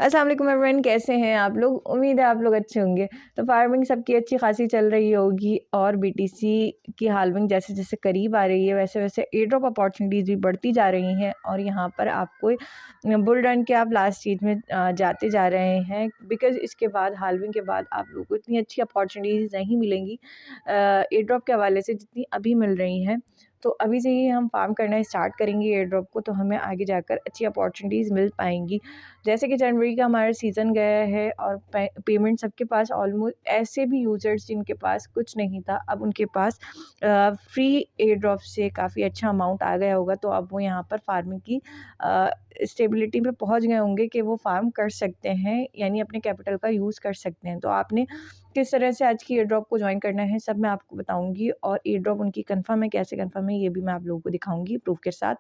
अस्सलाम वालेकुम एवरीवन, कैसे हैं आप लोग? उम्मीद है आप लोग अच्छे होंगे। तो फार्मिंग सबकी अच्छी खासी चल रही होगी और बीटीसी की हाल्विंग जैसे जैसे करीब आ रही है वैसे वैसे एयर ड्रॉप अपॉर्चुनिटीज़ भी बढ़ती जा रही हैं और यहाँ पर आपको बुल रन के आप लास्ट स्टेज में जाते जा रहे हैं, बिकॉज़ इसके बाद हाल्विंग के बाद आप लोगों को इतनी अच्छी अपॉर्चुनिटीज़ नहीं मिलेंगी एयर ड्रॉप के हवाले से जितनी अभी मिल रही हैं। तो अभी से ही हम फार्म करना स्टार्ट करेंगे एयर ड्रॉप को, तो हमें आगे जाकर अच्छी अपॉर्चुनिटीज़ मिल पाएंगी। जैसे कि जनवरी का हमारा सीज़न गया है और पेमेंट सबके पास ऑलमोस्ट, ऐसे भी यूज़र्स जिनके पास कुछ नहीं था अब उनके पास फ्री एयर ड्रॉप से काफ़ी अच्छा अमाउंट आ गया होगा, तो अब वो यहाँ पर फार्मिंग की स्टेबिलिटी पे पहुँच गए होंगे कि वो फार्म कर सकते हैं, यानी अपने कैपिटल का यूज़ कर सकते हैं। तो आपने किस तरह से आज की एयर ड्रॉप को ज्वाइन करना है सब मैं आपको बताऊँगी और एयर ड्रॉप उनकी कन्फर्म है, कैसे कन्फर्म है ये भी मैं आप लोगों को दिखाऊँगी प्रूफ के साथ।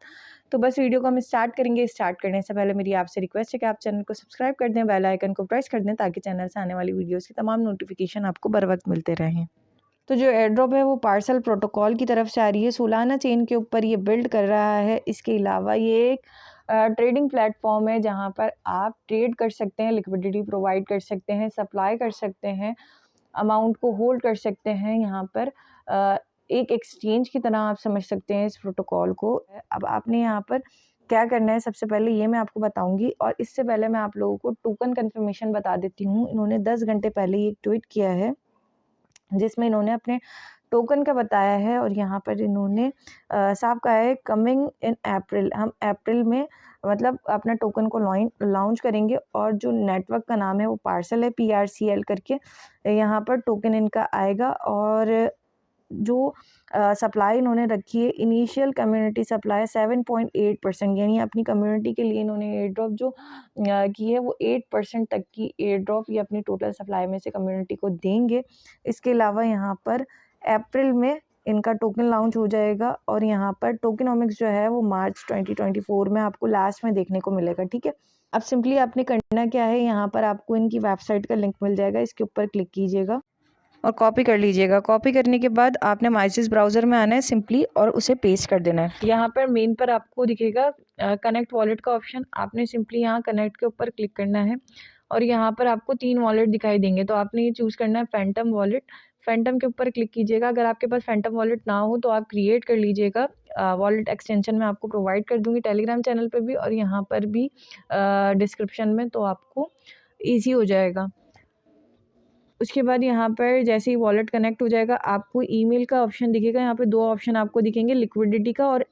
तो बस वीडियो को हम स्टार्ट करेंगे। स्टार्ट करने से पहले मेरी आपसे रिक्वेस्ट है कि आप चैनल को सब्सक्राइब कर दें, बेल आइकन को प्रेस कर दें ताकि चैनल से आने वाली वीडियोज़ की तमाम नोटिफिकेशन आपको बर वक्त मिलते रहें। तो जो एयर ड्रॉप है वो पार्सल प्रोटोकॉल की तरफ से आ रही है, सोलाना चेन के ऊपर ये बिल्ड कर रहा है। इसके अलावा ये एक ट्रेडिंग प्लेटफॉर्म है जहाँ पर आप ट्रेड कर सकते हैं, लिक्विडिटी प्रोवाइड कर सकते हैं, सप्लाई कर सकते हैं, अमाउंट को होल्ड कर सकते हैं। यहाँ पर एक एक्सचेंज की तरह आप समझ सकते हैं इस प्रोटोकॉल को। अब आपने यहाँ पर क्या करना है सबसे पहले ये मैं आपको बताऊंगी, और इससे पहले मैं आप लोगों को टोकन कंफर्मेशन बता देती हूँ। इन्होंने 10 घंटे पहले ये ट्वीट किया है जिसमें इन्होंने अपने टोकन का बताया है और यहाँ पर इन्होंने साफ कहा है कमिंग इन अप्रैल, हम अप्रैल में मतलब अपना टोकन को लॉन्च करेंगे। और जो नेटवर्क का नाम है वो पार्सल है, PRCL करके यहाँ पर टोकन इनका आएगा। और जो सप्लाई इन्होंने रखी है, इनिशियल कम्युनिटी सप्लाई 7.8%, यानी अपनी कम्युनिटी के लिए इन्होंने एयर ड्रॉप जो की है वो 8% तक की एयर ड्रॉप ये अपनी टोटल सप्लाई में से कम्युनिटी को देंगे। इसके अलावा यहाँ पर अप्रैल में इनका टोकन लॉन्च हो जाएगा और यहाँ पर टोकेनोमिक्स जो है वो मार्च 2024 में आपको लास्ट में देखने को मिलेगा। ठीक है, अब सिंपली आपने करना क्या है, यहाँ पर आपको इनकी वेबसाइट का लिंक मिल जाएगा, इसके ऊपर क्लिक कीजिएगा और कॉपी कर लीजिएगा। कॉपी करने के बाद आपने माइसिस ब्राउज़र में आना है सिंपली और उसे पेस्ट कर देना है। यहाँ पर मेन पर आपको दिखेगा कनेक्ट वॉलेट का ऑप्शन, आपने सिंपली यहाँ कनेक्ट के ऊपर क्लिक करना है और यहाँ पर आपको 3 वॉलेट दिखाई देंगे, तो आपने ये चूज़ करना है फैंटम वॉलेट। फैंटम के ऊपर क्लिक कीजिएगा। अगर आपके पास फैंटम वॉलेट ना हो तो आप क्रिएट कर लीजिएगा। वॉलेट एक्सटेंशन मैं आपको प्रोवाइड कर दूँगी टेलीग्राम चैनल पर भी और यहाँ पर भी डिस्क्रिप्शन में, तो आपको ईज़ी हो जाएगा। उसके बाद यहाँ पर जैसे ही वॉलेट कनेक्ट हो जाएगा आपको ईमेल का ऑप्शन दिखेगा। यहाँ पे 2 ऑप्शन आपको दिखेंगे, लिक्विडिटी का और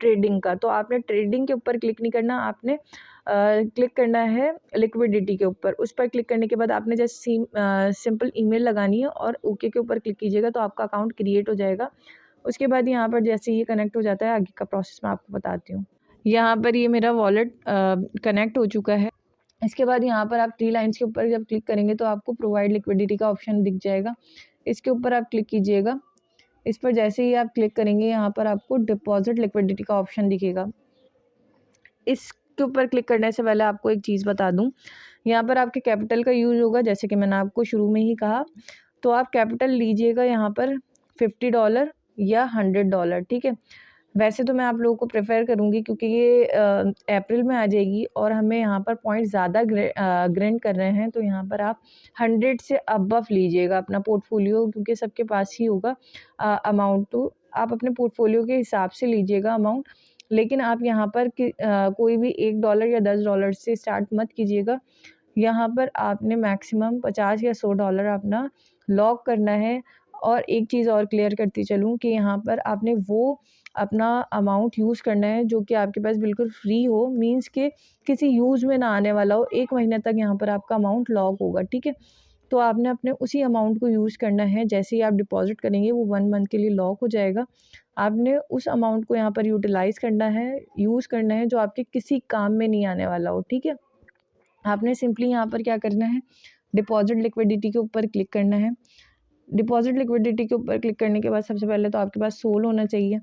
ट्रेडिंग का। तो आपने ट्रेडिंग के ऊपर क्लिक नहीं करना, आपने क्लिक करना है लिक्विडिटी के ऊपर। उस पर क्लिक करने के बाद आपने जैसे सिंपल ईमेल लगानी है और ओके के ऊपर क्लिक कीजिएगा तो आपका अकाउंट क्रिएट हो जाएगा। उसके बाद यहाँ पर जैसे ये कनेक्ट हो जाता है आगे का प्रोसेस मैं आपको बताती हूँ। यहाँ पर ये मेरा वॉलेट कनेक्ट हो चुका है। इसके बाद यहाँ पर आप 3 लाइन्स के ऊपर जब क्लिक करेंगे तो आपको प्रोवाइड लिक्विडिटी का ऑप्शन दिख जाएगा। इसके ऊपर आप क्लिक कीजिएगा। इस पर जैसे ही आप क्लिक करेंगे यहाँ पर आपको डिपॉजिट लिक्विडिटी का ऑप्शन दिखेगा। इसके ऊपर क्लिक करने से पहले आपको एक चीज़ बता दूँ, यहाँ पर आपके कैपिटल का यूज़ होगा जैसे कि मैंने आपको शुरू में ही कहा। तो आप कैपिटल लीजिएगा यहाँ पर $50 या $100, ठीक है। वैसे तो मैं आप लोगों को प्रेफर करूँगी क्योंकि ये अप्रैल में आ जाएगी और हमें यहाँ पर पॉइंट ज़्यादा ग्रेंड कर रहे हैं, तो यहाँ पर आप 100 से अबव लीजिएगा अपना पोर्टफोलियो, क्योंकि सबके पास ही होगा अमाउंट। तो आप अपने पोर्टफोलियो के हिसाब से लीजिएगा अमाउंट, लेकिन आप यहाँ पर कोई भी $1 या $10 से स्टार्ट मत कीजिएगा। यहाँ पर आपने मैक्सिमम 50 या $100 अपना लॉक करना है। और एक चीज़ और क्लियर करती चलूँ कि यहाँ पर आपने वो अपना अमाउंट यूज़ करना है जो कि आपके पास बिल्कुल फ्री हो, मीन्स के किसी यूज़ में ना आने वाला हो। 1 महीने तक यहाँ पर आपका अमाउंट लॉक होगा, ठीक है। तो आपने अपने उसी अमाउंट को यूज़ करना है, जैसे ही आप डिपॉज़िट करेंगे वो 1 मंथ के लिए लॉक हो जाएगा। आपने उस अमाउंट को यहाँ पर यूटिलाइज़ करना है, यूज़ करना है जो आपके किसी काम में नहीं आने वाला हो, ठीक है। आपने सिंपली यहाँ पर क्या करना है, डिपॉजिट लिक्विडिटी के ऊपर क्लिक करना है। डिपॉजिट लिक्विडिटी के ऊपर क्लिक करने के बाद सबसे पहले तो आपके पास सोल होना चाहिए।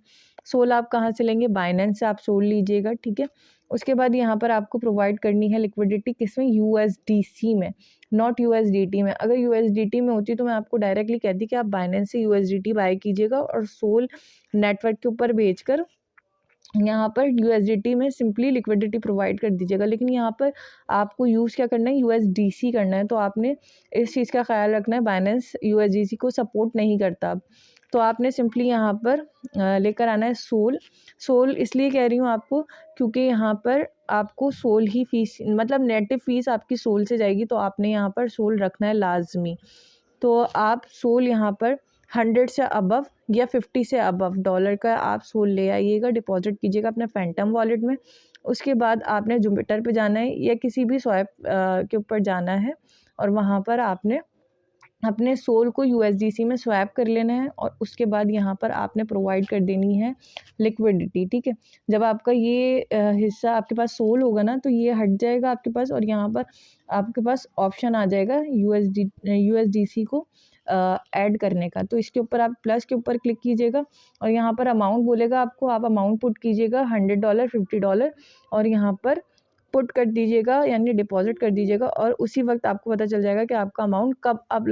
सोल आप कहाँ से लेंगे, बाइनेंस से आप सोल लीजिएगा, ठीक है। उसके बाद यहाँ पर आपको प्रोवाइड करनी है लिक्विडिटी किसमें, USDC में, नॉट USDT में। अगर USDT में होती तो मैं आपको डायरेक्टली कहती कि आप बाइनेंस से USDT बाय कीजिएगा और सोल नेटवर्क के ऊपर भेजकर यहाँ पर यूएसडीटी में सिंपली लिक्विडिटी प्रोवाइड कर दीजिएगा, लेकिन यहाँ पर आपको यूज़ क्या करना है, यूएसडीसी करना है। तो आपने इस चीज़ का ख्याल रखना है, बाइनेंस यूएसडीसी को सपोर्ट नहीं करता। तो आपने सिंपली यहाँ पर लेकर आना है सोल। सोल इसलिए कह रही हूँ आपको क्योंकि यहाँ पर आपको सोल ही फीस, मतलब नेटिव फीस आपकी सोल से जाएगी, तो आपने यहाँ पर सोल रखना है लाजमी। तो आप सोल यहाँ पर 100 से अबव या 50 से अबव डॉलर का आप सोल ले आइएगा, डिपॉजिट कीजिएगा अपने फैंटम वॉलेट में। उसके बाद आपने जुपिटर पे जाना है या किसी भी स्वैप के ऊपर जाना है, और वहाँ पर आपने अपने सोल को यूएसडीसी में स्वैप कर लेना है, और उसके बाद यहाँ पर आपने प्रोवाइड कर देनी है लिक्विडिटी। ठीक है, जब आपका ये हिस्सा आपके पास सोल होगा ना, तो ये हट जाएगा आपके पास, और यहाँ पर आपके पास ऑप्शन आ जाएगा यूएसडीसी को ऐड करने का। तो इसके ऊपर आप प्लस के ऊपर क्लिक कीजिएगा, और यहाँ पर अमाउंट बोलेगा आपको, आप अमाउंट पुट कीजिएगा $100, $50, और यहाँ पर पुट कर दीजिएगा, यानी डिपॉजिट कर दीजिएगा, और उसी वक्त आपको पता चल जाएगा कि आपका अमाउंट कब अब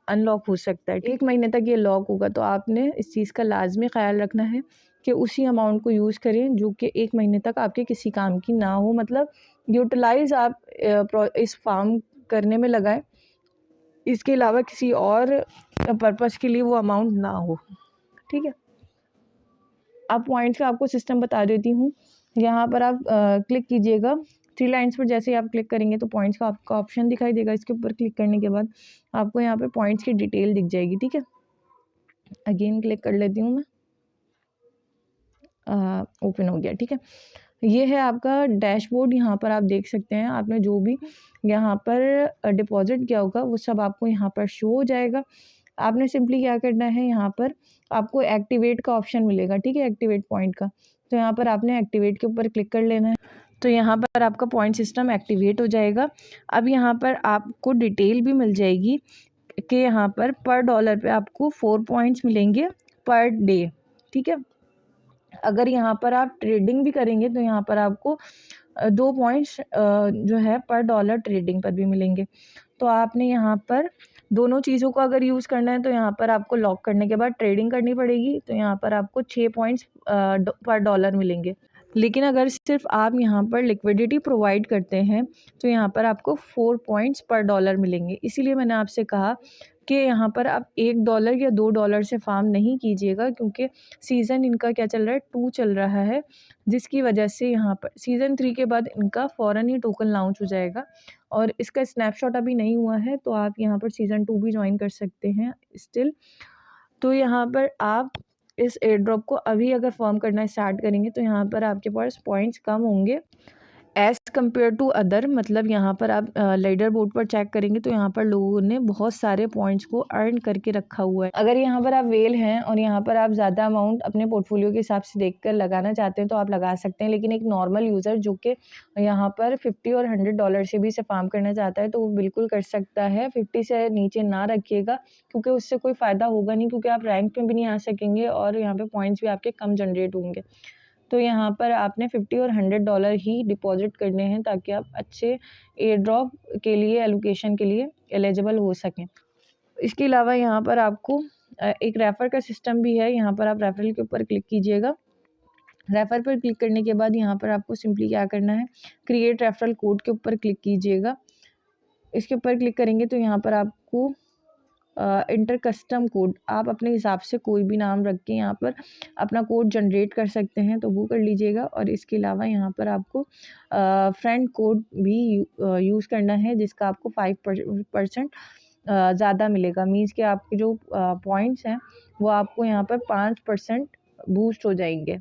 अनलॉक हो सकता है। 1 महीने तक ये लॉक होगा, तो आपने इस चीज़ का लाजमी ख्याल रखना है कि उसी अमाउंट को यूज़ करें जो कि 1 महीने तक आपके किसी काम की ना हो, मतलब यूटिलाइज़ आप इस फार्म करने में लगाएं, इसके अलावा किसी और पर्पज़ के लिए वो अमाउंट ना हो। ठीक है, अब पॉइंट्स का आपको सिस्टम बता देती हूँ। यहाँ पर आप क्लिक कीजिएगा, 3 लाइन्स पर जैसे ही आप क्लिक करेंगे तो पॉइंट्स का आपका ऑप्शन दिखाई देगा। इसके ऊपर क्लिक करने के बाद आपको यहाँ पर पॉइंट्स की डिटेल दिख जाएगी। ठीक है, अगेन क्लिक कर लेती हूँ मैं, ओपन हो गया। ठीक है, ये है आपका डैशबोर्ड। यहाँ पर आप देख सकते हैं आपने जो भी यहाँ पर डिपॉजिट किया होगा वो सब आपको यहाँ पर शो हो जाएगा। आपने सिंपली क्या करना है, यहाँ पर आपको एक्टिवेट का ऑप्शन मिलेगा। ठीक है, एक्टिवेट पॉइंट का, तो यहाँ पर आपने एक्टिवेट के ऊपर क्लिक कर लेना है। तो यहाँ पर आपका पॉइंट सिस्टम एक्टिवेट हो जाएगा। अब यहाँ पर आपको डिटेल भी मिल जाएगी कि यहाँ पर डॉलर पे आपको 4 पॉइंट्स मिलेंगे पर डे। ठीक है, अगर यहाँ पर आप ट्रेडिंग भी करेंगे तो यहाँ पर आपको 2 पॉइंट्स जो है पर डॉलर ट्रेडिंग पर भी मिलेंगे। तो आपने यहाँ पर दोनों चीज़ों को अगर यूज़ करना है तो यहाँ पर आपको लॉक करने के बाद ट्रेडिंग करनी पड़ेगी, तो यहाँ पर आपको 6 पॉइंट्स पर डॉलर मिलेंगे। लेकिन अगर सिर्फ आप यहाँ पर लिक्विडिटी प्रोवाइड करते हैं तो यहाँ पर आपको 4 पॉइंट्स पर डॉलर मिलेंगे। इसीलिए मैंने आपसे कहा कि यहाँ पर आप $1 या $2 से फार्म नहीं कीजिएगा, क्योंकि सीज़न इनका क्या चल रहा है, 2 चल रहा है, जिसकी वजह से यहाँ पर सीज़न 3 के बाद इनका फ़ौरन ही टोकन लॉन्च हो जाएगा, और इसका स्नैपशॉट अभी नहीं हुआ है, तो आप यहाँ पर सीज़न 2 भी ज्वाइन कर सकते हैं स्टिल। तो यहाँ पर आप इस एयर ड्रॉप को अभी अगर फॉर्म करना स्टार्ट करेंगे तो यहाँ पर आपके पास पॉइंट्स कम होंगे एज़ कम्पेयर टू अदर। मतलब यहाँ पर आप लीडर बोर्ड पर चेक करेंगे तो यहाँ पर लोगों ने बहुत सारे पॉइंट्स को अर्न करके रखा हुआ है। अगर यहाँ पर आप वेल हैं और यहाँ पर आप ज़्यादा अमाउंट अपने पोर्टफोलियो के हिसाब से देखकर लगाना चाहते हैं तो आप लगा सकते हैं, लेकिन एक नॉर्मल यूज़र जो कि यहाँ पर $50 और $100 से भी से फार्म करना चाहता है तो वो बिल्कुल कर सकता है। 50 से नीचे ना रखिएगा, क्योंकि उससे कोई फ़ायदा होगा नहीं, क्योंकि आप रैंक में भी नहीं आ सकेंगे और यहाँ पर पॉइंट्स भी आपके कम जनरेट होंगे। तो यहाँ पर आपने $50 और $100 ही डिपॉजिट करने हैं ताकि आप अच्छे एयर ड्रॉप के लिए, एलोकेशन के लिए एलिजिबल हो सकें। इसके अलावा यहाँ पर आपको एक रेफ़र का सिस्टम भी है। यहाँ पर आप रेफ़रल के ऊपर क्लिक कीजिएगा। रेफ़र पर क्लिक करने के बाद यहाँ पर आपको सिंपली क्या करना है, क्रिएट रेफ़रल कोड के ऊपर क्लिक कीजिएगा। इसके ऊपर क्लिक करेंगे तो यहाँ पर आपको इंटर कस्टम कोड, आप अपने हिसाब से कोई भी नाम रख के यहाँ पर अपना कोड जनरेट कर सकते हैं, तो वो कर लीजिएगा। और इसके अलावा यहाँ पर आपको फ्रेंड कोड भी यूज़ करना है, जिसका आपको 5% ज़्यादा मिलेगा। मीन्स कि आपके जो पॉइंट्स हैं वो आपको यहाँ पर 5% बूस्ट हो जाएंगे,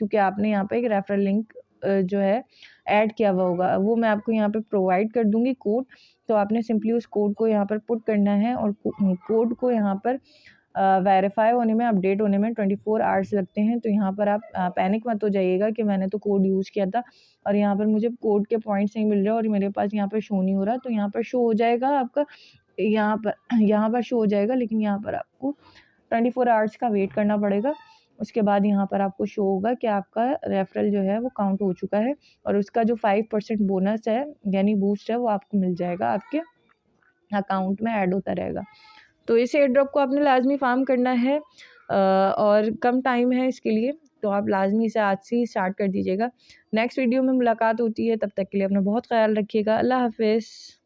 क्योंकि आपने यहाँ पर एक रेफरल लिंक जो है ऐड किया हुआ होगा। वो मैं आपको यहाँ पे प्रोवाइड कर दूँगी कोड, तो आपने सिंपली उस कोड को यहाँ पर पुट करना है, और कोड को यहाँ पर वेरीफाई होने में, अपडेट होने में 24 आवर्स लगते हैं। तो यहाँ पर आप पैनिक मत हो जाइएगा कि मैंने तो कोड यूज़ किया था और यहाँ पर मुझे कोड के पॉइंट्स नहीं मिल रहे और मेरे पास यहाँ पर शो नहीं हो रहा। तो यहाँ पर शो हो जाएगा आपका, यहाँ पर शो हो जाएगा, लेकिन यहाँ पर आपको 24 आवर्स का वेट करना पड़ेगा। उसके बाद यहाँ पर आपको शो होगा कि आपका रेफरल जो है वो काउंट हो चुका है, और उसका जो 5% बोनस है यानी बूस्ट है वो आपको मिल जाएगा, आपके अकाउंट में ऐड होता रहेगा। तो इस एयर ड्रॉप को आपने लाजमी फार्म करना है और कम टाइम है इसके लिए। तो आप लाज़मी से आज से ही स्टार्ट कर दीजिएगा। नेक्स्ट वीडियो में मुलाकात होती है, तब तक के लिए अपना बहुत ख़्याल रखिएगा। अल्लाह हाफ़िज़।